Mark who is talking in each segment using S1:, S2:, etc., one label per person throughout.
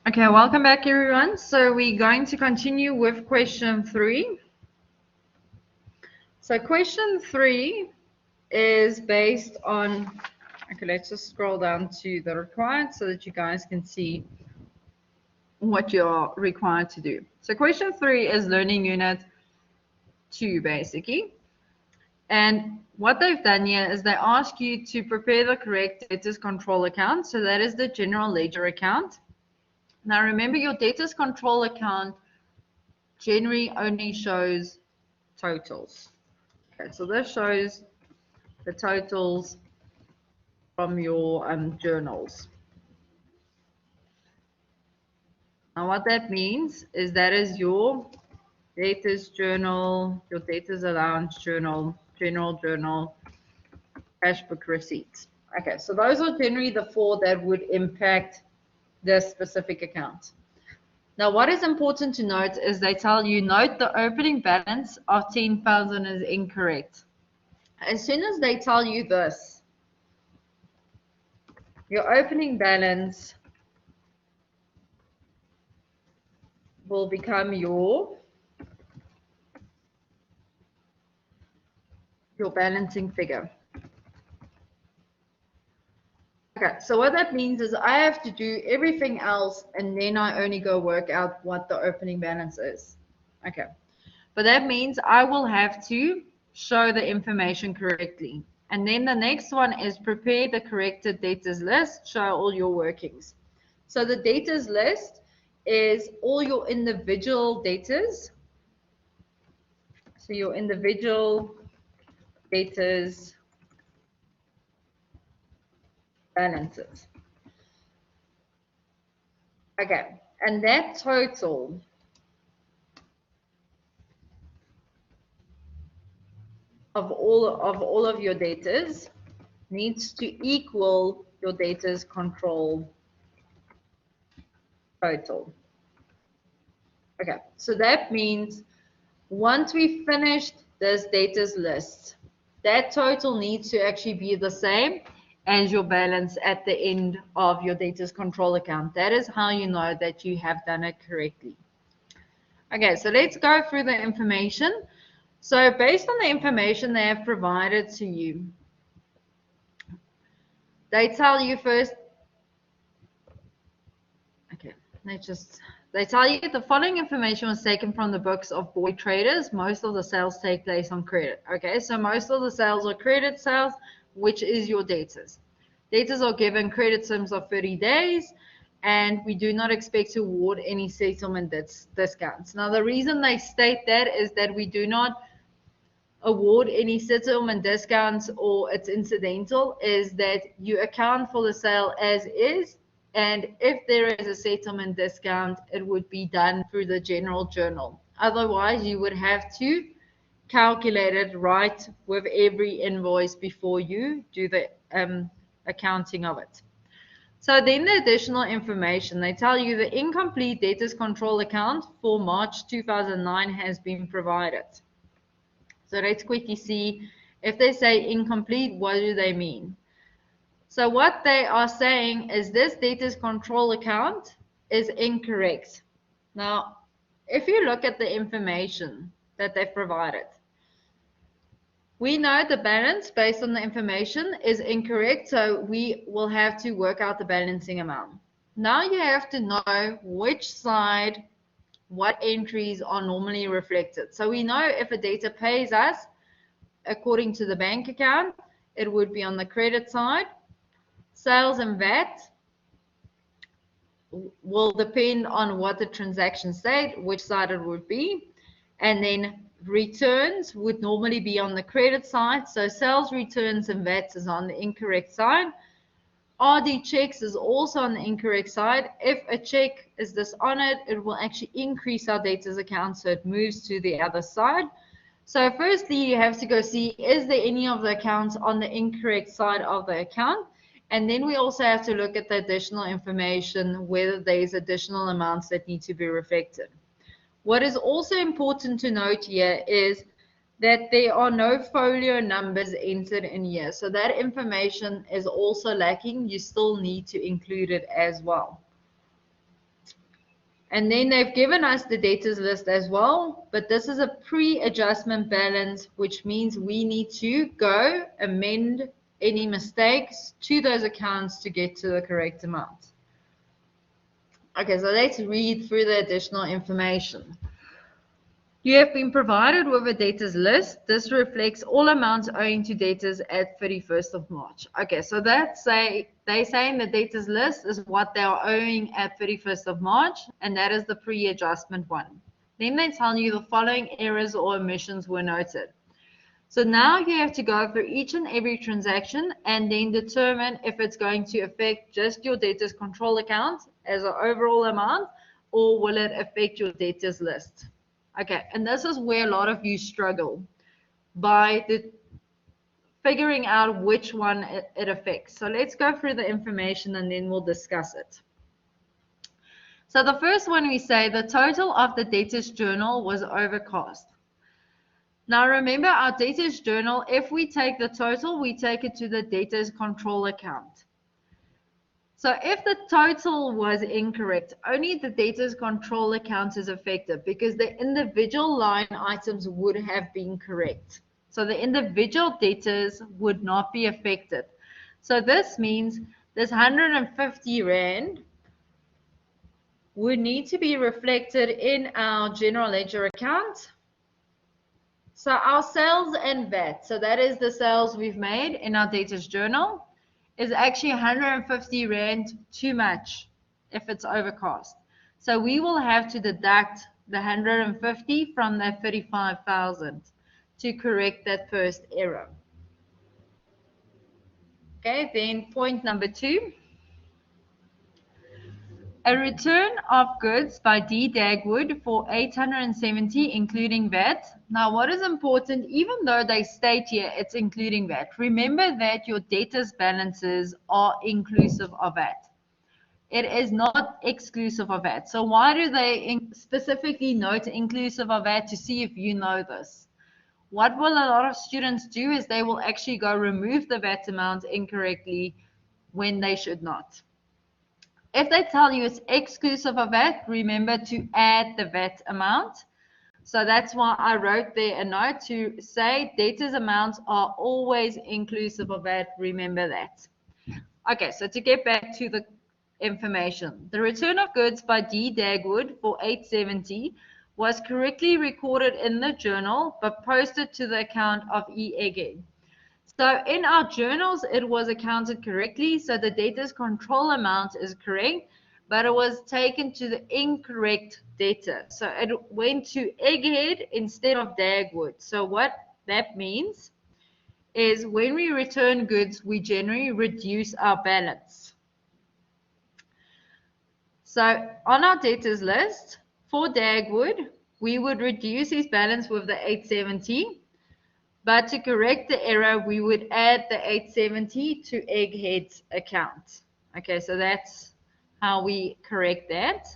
S1: Okay, welcome back everyone. So we're going to continue with question 3. So question 3 is based on, okay, let's just scroll down to the required so that you guys can see what you're required to do. So question 3 is learning unit 2 basically. And what they've done here is they ask you to prepare the correct debtors control account. So that is the general ledger account. Now remember, your debtors control account generally only shows totals. Okay, so this shows the totals from your journals. Now what that means is that is your debtors journal, your debtors allowance journal, general journal, cash book receipts. Okay, so those are generally the 4 that would impact this specific account. Now, what is important to note is they tell you, note the opening balance of 10,000 is incorrect. As soon as they tell you this, your opening balance will become your balancing figure. Okay, so what that means is I have to do everything else and then I only go work out what the opening balance is. Okay, but that means I will have to show the information correctly. And then the next one is prepare the corrected debtors list, show all your workings. So the debtors list is all your individual debtors. So your individual debtors balances. Okay, and that total of all of your debtors needs to equal your debtors control total. Okay, so that means once we finished this debtors list, that total needs to actually be the same as your balance at the end of your debtors control account. That is how you know that you have done it correctly. Okay, so let's go through the information. So based on the information they have provided to you, they tell you first, okay, they tell you the following information was taken from the books of boy traders. Most of the sales take place on credit. Okay, so most of the sales are credit sales, which is your debtors. Debtors are given credit terms of 30 days, and we do not expect to award any settlement discounts. Now, the reason they state that is that we do not award any settlement discounts or it's incidental, is that you account for the sale as is, and if there is a settlement discount, it would be done through the general journal. Otherwise, you would have to calculate it right with every invoice before you do the accounting of it. So then the additional information, they tell you the incomplete debtors control account for March 2009 has been provided. So let's quickly see if they say incomplete, what do they mean? So what they are saying is this debtors control account is incorrect. Now, if you look at the information that they've provided, we know the balance based on the information is incorrect, so we will have to work out the balancing amount. Now you have to know which side what entries are normally reflected. So we know if a debtor pays us according to the bank account, it would be on the credit side. Sales and VAT will depend on what the transaction state, which side it would be. And then returns would normally be on the credit side. So sales returns and VAT is on the incorrect side. RD checks is also on the incorrect side. If a check is dishonored, it will actually increase our debtors account, so it moves to the other side. So firstly, you have to go see, is there any of the accounts on the incorrect side of the account? And then we also have to look at the additional information, whether there's additional amounts that need to be reflected. What is also important to note here is that there are no folio numbers entered in here. So that information is also lacking. You still need to include it as well. And then they've given us the debtors list as well, but this is a pre-adjustment balance, which means we need to go amend any mistakes to those accounts to get to the correct amount. Okay, so let's read through the additional information. You have been provided with a debtors list. This reflects all amounts owing to debtors at 31st of March. Okay, so they're saying the debtors list is what they are owing at 31st of March, and that is the pre-adjustment one. Then they tell you the following errors or omissions were noted. So now you have to go through each and every transaction and then determine if it's going to affect just your debtors control account as an overall amount, or will it affect your debtors list. Okay, and this is where a lot of you struggle by figuring out which one it affects. So let's go through the information and then we'll discuss it. So the first one, we say the total of the debtors journal was overcost. Now remember, our debtors journal, if we take the total, we take it to the debtors control account. So if the total was incorrect, only the debtors control account is affected because the individual line items would have been correct. So the individual debtors would not be affected. So this means this 150 Rand would need to be reflected in our general ledger account. So our sales and VAT, so that is the sales we've made in our debtors journal, is actually 150 Rand too much if it's overcost. So we will have to deduct the 150 from that 35,000 to correct that first error. Okay, then point number 2. A return of goods by D. Dagwood for 870 including VAT. Now what is important, even though they state here it's including VAT, remember that your debtors balances are inclusive of VAT. It is not exclusive of VAT. So why do they specifically note inclusive of VAT? To see if you know this. What will a lot of students do is they will actually go remove the VAT amount incorrectly when they should not. If they tell you it's exclusive of VAT, remember to add the VAT amount. So that's why I wrote there a note to say debtors amounts are always inclusive of VAT. Remember that. Okay, so to get back to the information, the return of goods by D. Dagwood for 870 was correctly recorded in the journal but posted to the account of E. Egghead. So in our journals, it was accounted correctly. So the debtors control amount is correct, but it was taken to the incorrect debtor. So it went to Egghead instead of Dagwood. So what that means is when we return goods, we generally reduce our balance. So on our debtors list for Dagwood, we would reduce his balance with the 870. But to correct the error, we would add the 870 to Egghead's account. Okay, so that's how we correct that.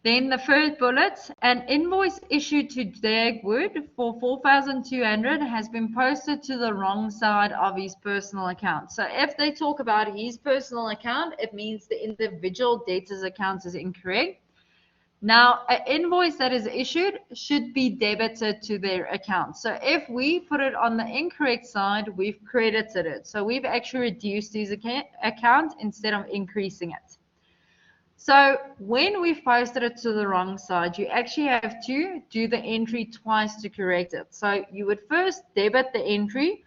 S1: Then the third bullet, an invoice issued to Dagwood for 4,200 has been posted to the wrong side of his personal account. So if they talk about his personal account, it means the individual debtor's account is incorrect. Now, an invoice that is issued should be debited to their account. So if we put it on the incorrect side, we've credited it. So we've actually reduced his account instead of increasing it. So when we've posted it to the wrong side, you actually have to do the entry twice to correct it. So you would first debit the entry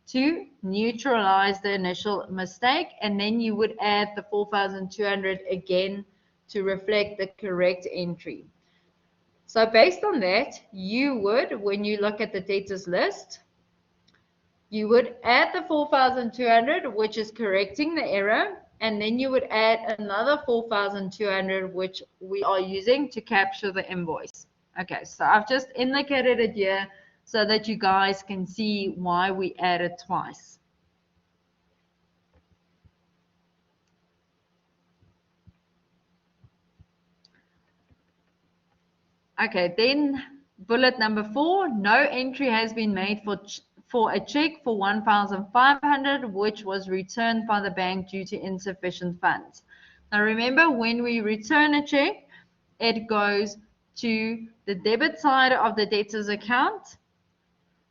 S1: to neutralize the initial mistake, and then you would add the 4,200 again to reflect the correct entry. So based on that, you would, when you look at the debtors list, you would add the 4,200, which is correcting the error, and then you would add another 4,200, which we are using to capture the invoice. Okay, so I've just indicated it here so that you guys can see why we added twice. Okay, then bullet number 4, no entry has been made for a check for 1,500, which was returned by the bank due to insufficient funds. Now remember, when we return a check, it goes to the debit side of the debtor's account.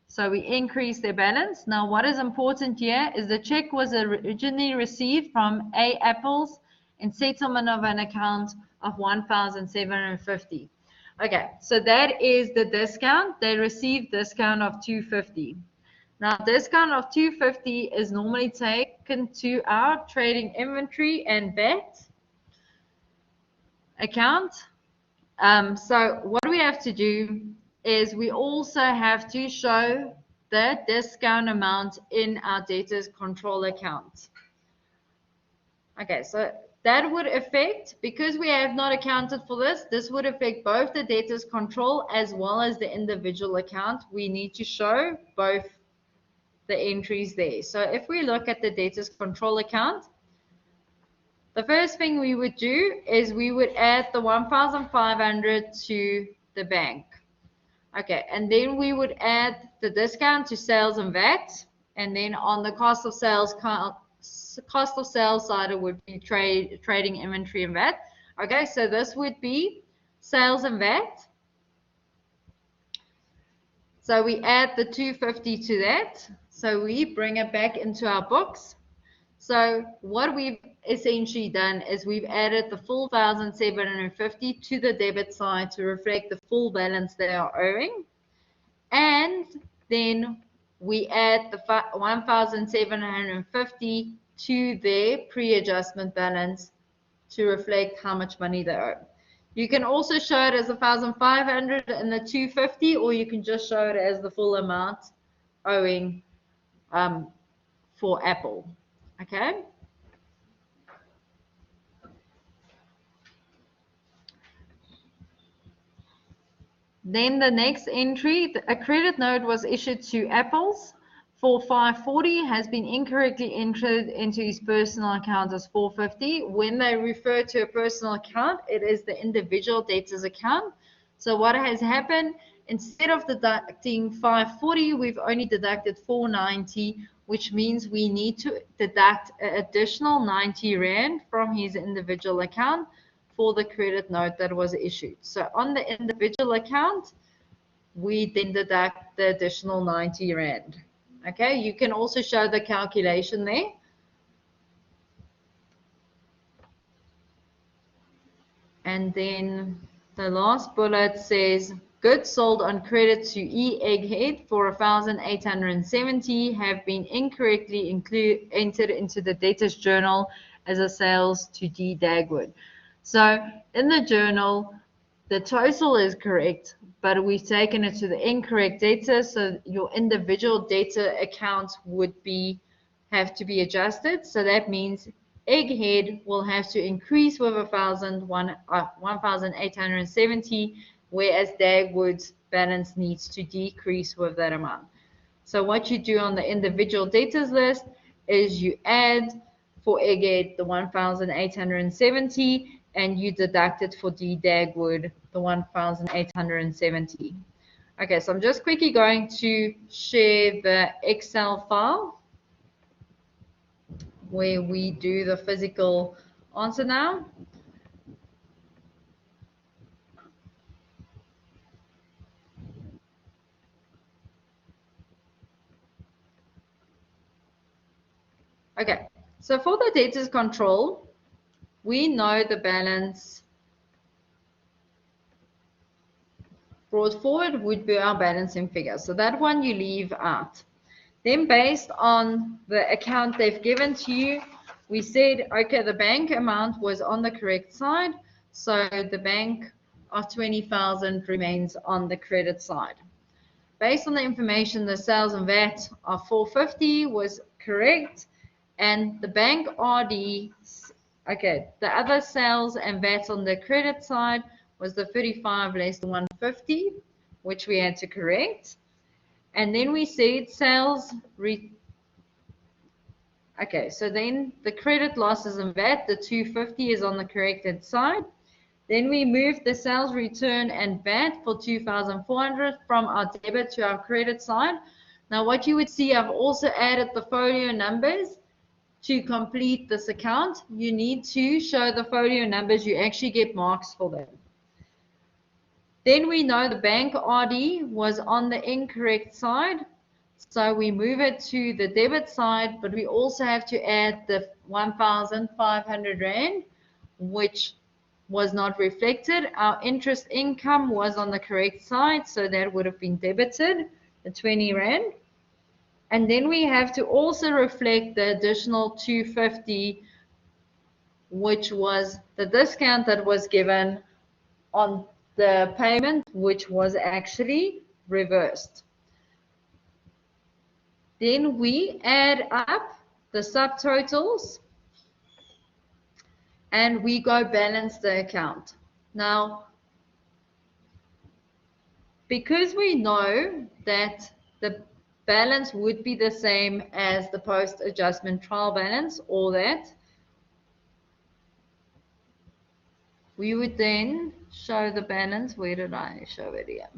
S1: So we increase their balance. Now what is important here is the check was originally received from A Apples in settlement of an account of 1,750. Okay, so that is the discount. They received discount of 250. Now discount of 250 is normally taken to our trading inventory and VAT account. So what we have to do is we also have to show the discount amount in our debtors control account. Okay, so that would affect, because we have not accounted for this would affect both the debtors control as well as the individual account. We need to show both the entries there. So if we look at the debtors control account, the first thing we would do is we would add the 1,500 to the bank. Okay, and then we would add the discount to sales and VAT, and then on the cost of sales side, it would be trading inventory and VAT. Okay, so this would be sales and VAT. So we add the 250 to that. So we bring it back into our books. So what we've essentially done is we've added the full 1,750 to the debit side to reflect the full balance they are owing. And then we add the 1,750 to their pre-adjustment balance to reflect how much money they owe. You can also show it as 1,500 and the 250, or you can just show it as the full amount owing for Apple. Okay. Then the next entry, a credit note was issued to Apples for 540, has been incorrectly entered into his personal account as 450. When they refer to a personal account, it is the individual debtor's account. So what has happened, instead of deducting 540, we've only deducted 490, which means we need to deduct an additional 90 Rand from his individual account for the credit note that was issued. So on the individual account, we then deduct the additional 90 Rand. Okay, you can also show the calculation there. And then the last bullet says, goods sold on credit to E Egghead for 1,870 have been incorrectly entered into the debtors journal as a sales to D Dagwood. So in the journal, the total is correct, but we've taken it to the incorrect data, so your individual data accounts would have to be adjusted. So that means Egghead will have to increase with 1,870, whereas Dagwood's balance needs to decrease with that amount. So what you do on the individual datas list is you add for Egghead the 1,870, and you deduct it for D Dagwood the 1,870. Okay, so I'm just quickly going to share the Excel file where we do the physical answer now. Okay, so for the debtors control, we know the balance brought forward would be our balancing figure. So that one you leave out. Then based on the account they've given to you, we said, okay, the bank amount was on the correct side. So the bank of 20,000 remains on the credit side. Based on the information, the sales and VAT of 450 was correct. And the bank RD, okay, the other sales and VAT on the credit side was the 35 less than 150, which we had to correct. And then we said sales, okay, so then the credit losses and VAT, the 250 is on the corrected side. Then we moved the sales return and VAT for 2,400 from our debit to our credit side. Now what you would see, I've also added the folio numbers to complete this account, you need to show the folio numbers. You actually get marks for them. Then we know the bank RD was on the incorrect side, so we move it to the debit side, but we also have to add the 1,500 Rand, which was not reflected. Our interest income was on the correct side, so that would have been debited, the 20 Rand. And then we have to also reflect the additional 250, which was the discount that was given on the payment, which was actually reversed. Then we add up the subtotals and we go balance the account. Now, because we know that the balance would be the same as the post-adjustment trial balance, or that, we would then show the balance. Where did I show it here?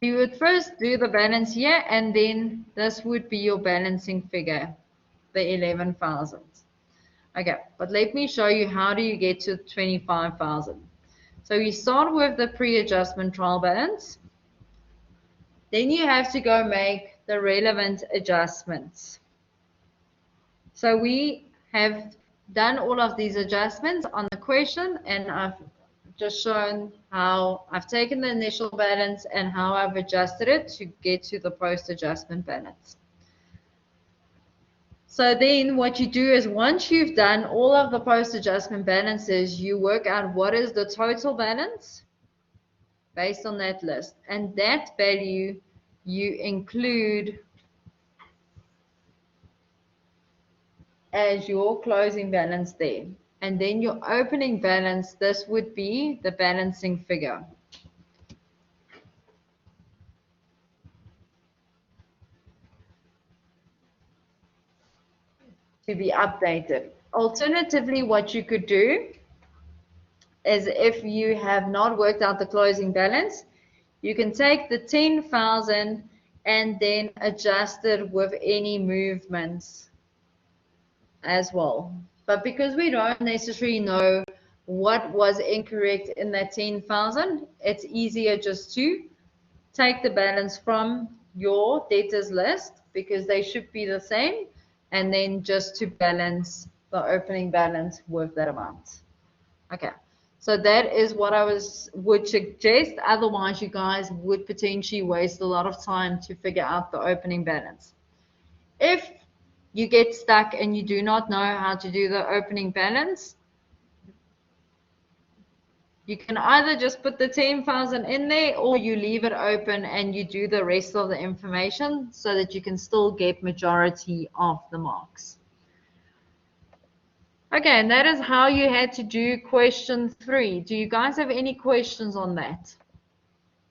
S1: You would first do the balance here, and then this would be your balancing figure, the 11,000. Okay, but let me show you how do you get to 25,000. So you start with the pre-adjustment trial balance. Then you have to go make the relevant adjustments. So we have done all of these adjustments on the question, and I've just shown how I've taken the initial balance and how I've adjusted it to get to the post-adjustment balance. So then what you do is, once you've done all of the post-adjustment balances, you work out what is the total balance based on that list, and that value you include as your closing balance there. And then your opening balance, this would be the balancing figure. To be updated. Alternatively, what you could do is, if you have not worked out the closing balance, you can take the 10,000 and then adjust it with any movements as well. But because we don't necessarily know what was incorrect in that 10,000, it's easier just to take the balance from your debtors list, because they should be the same, and then just to balance the opening balance with that amount. Okay, so that is what I would suggest. Otherwise, you guys would potentially waste a lot of time to figure out the opening balance. If you get stuck and you do not know how to do the opening balance, you can either just put the 10,000 in there, or you leave it open and you do the rest of the information so that you can still get majority of the marks. Okay, and that is how you had to do question 3. Do you guys have any questions on that?